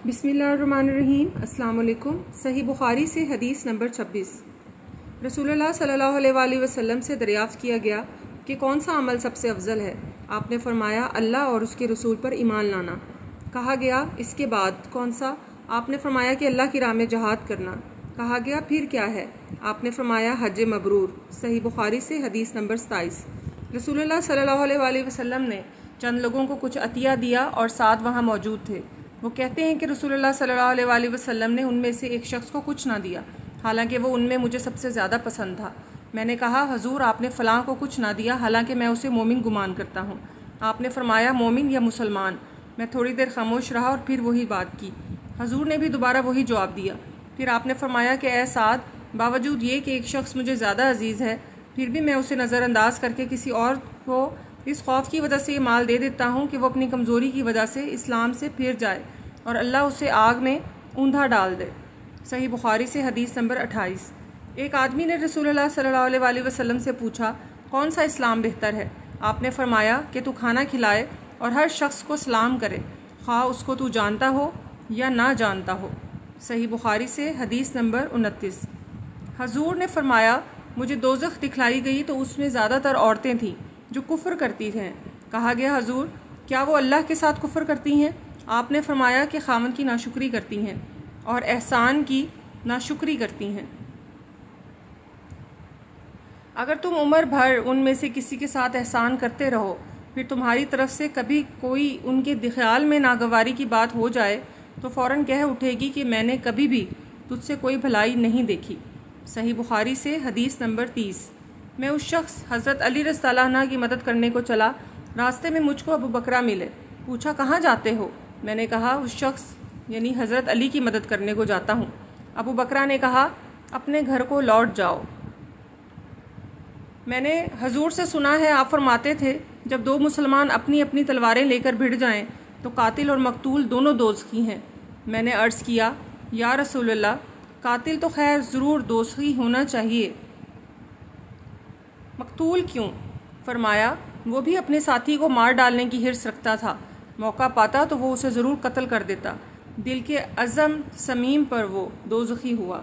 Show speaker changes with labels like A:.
A: بسم اللہ الرحمن الرحیم۔ السلام علیکم۔ صحیح بخاری سے حدیث نمبر 26۔ رسول اللہ صلی اللہ علیہ وآلہ وسلم سے دریافت کیا گیا کہ کون سا عمل سب سے افضل ہے؟ آپ نے فرمایا اللہ اور اس کے رسول پر ایمان لانا۔ کہا گیا اس کے بعد کون سا؟ آپ نے فرمایا کہ اللہ کی راہ میں جہاد کرنا۔ کہا گیا پھر کیا ہے؟ آپ نے فرمایا حج مبرور۔ صحیح بخاری سے حدیث نمبر 27۔ رسول اللہ صلی اللہ علیہ وآلہ وسلم نے چند لوگوں کو کچھ عطیہ دیا اور ساتھ وہاں موجود تھے۔ وہ کہتے ہیں کہ رسول اللہ صلی اللہ علیہ وآلہ وسلم نے ان میں سے ایک شخص کو کچھ نہ دیا، حالانکہ وہ ان میں مجھے سب سے زیادہ پسند تھا۔ میں نے کہا حضور آپ نے فلاں کو کچھ نہ دیا، حالانکہ میں اسے مومن گمان کرتا ہوں۔ آپ نے فرمایا مومن یا مسلمان؟ میں تھوڑی دیر خاموش رہا اور پھر وہی بات کی۔ حضور نے بھی دوبارہ وہی جواب دیا۔ پھر آپ نے فرمایا کہ اے سعد، باوجود یہ کہ ایک شخص مجھے زیادہ عزیز ہے، پھر بھی میں اسے نظر انداز کر کے کسی اور کو اس خوف کی وجہ سے یہ مال دے دیتا ہوں کہ وہ اپنی کمزوری کی وجہ سے اسلام سے پھر جائے اور اللہ اسے آگ میں اوندھا ڈال دے۔ صحیح بخاری سے حدیث نمبر 28۔ ایک آدمی نے رسول اللہ صلی اللہ علیہ وآلہ وسلم سے پوچھا کون سا اسلام بہتر ہے؟ آپ نے فرمایا کہ تو کھانا کھلائے اور ہر شخص کو سلام کرے، خواہ اس کو تو جانتا ہو یا نہ جانتا ہو۔ صحیح بخاری سے حدیث نمبر 29۔ حضور نے فرمایا مجھے دوزخ دکھلائی گئی تو اس میں زیادہ تر عورتیں تھیں جو کفر کرتی ہیں۔ کہا گیا حضور کیا وہ اللہ کے ساتھ کفر کرتی ہیں؟ آپ نے فرمایا کہ خاوند کی ناشکری کرتی ہیں اور احسان کی ناشکری کرتی ہیں۔ اگر تم عمر بھر ان میں سے کسی کے ساتھ احسان کرتے رہو، پھر تمہاری طرف سے کبھی کوئی ان کے خیال میں ناگواری کی بات ہو جائے تو فوراً کہہ اٹھے گی کہ میں نے کبھی بھی تجھ سے کوئی بھلائی نہیں دیکھی۔ صحیح بخاری سے حدیث نمبر 30۔ میں اس شخص حضرت علی رضی اللہ عنہ کی مدد کرنے کو چلا، راستے میں مجھ کو ابو بکرہ ملے۔ پوچھا کہاں جاتے ہو؟ میں نے کہا اس شخص یعنی حضرت علی کی مدد کرنے کو جاتا ہوں۔ ابو بکرہ نے کہا اپنے گھر کو لوٹ جاؤ۔ میں نے حضور سے سنا ہے آپ فرماتے تھے جب دو مسلمان اپنی اپنی تلواریں لے کر بھڑ جائیں تو قاتل اور مقتول دونوں دوزخی ہیں۔ میں نے عرض کیا یا رسول اللہ قاتل تو خیر ضرور دوزخی ہونا چاہیے، مقتول کیوں؟ فرمایا وہ بھی اپنے ساتھی کو مار ڈالنے کی حرص رکھتا تھا، موقع پاتا تو وہ اسے ضرور قتل کر دیتا، دل کے عزم صمیم پر وہ دوزخی ہوا۔